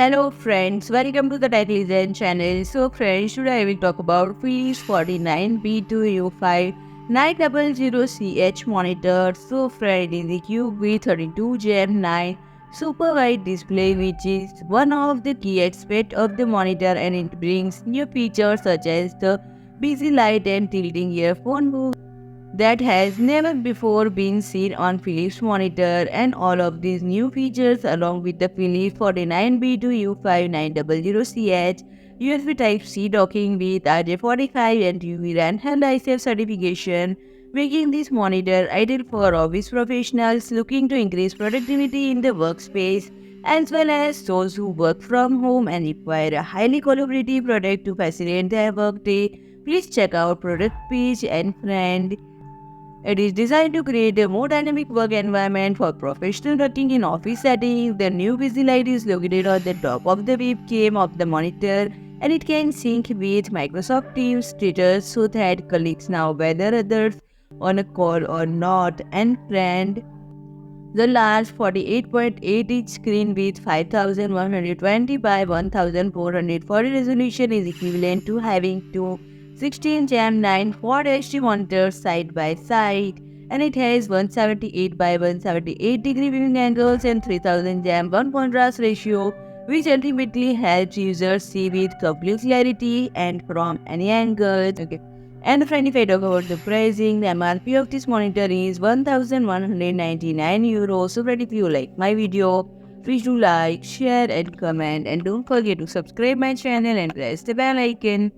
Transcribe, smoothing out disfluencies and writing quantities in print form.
Hello friends, welcome to the Tech Legend channel. So friends, today I will talk about Philips 49B2U5900CH monitor. So friend, it is the QV32Gem9 SuperWide display, which is one of the key aspects of the monitor, and it brings new features such as the Busylight and tilting earphone hook that has never before been seen on Philips monitor. And all of these new features along with the Philips 49B2U5900CH USB Type-C docking with RJ45 and TUV Rheinland Eyesafe certification, making this monitor ideal for office professionals looking to increase productivity in the workspace, as well as those who work from home and require a highly collaborative product to facilitate their workday. Please check out product page and friend. It is designed to create a more dynamic work environment for professional working in office settings. The new Busylight is located on the top of the webcam of the monitor, and it can sync with Microsoft Teams status so that colleagues know whether others on a call or not. And friend, the large 48.8-inch screen with 5120 by 1440 resolution is equivalent to having two 16 Gem 9 Quad HD monitors side by side, and it has 178 by 178 degree viewing angles and 3000 Gem 1 contrast ratio, which ultimately helps users see with complete clarity and from any angle. Okay. And friend, if I talk about the pricing, the MRP of this monitor is 1199 euros. So friend, if you like my video, please do like, share and comment, and don't forget to subscribe my channel and press the bell icon.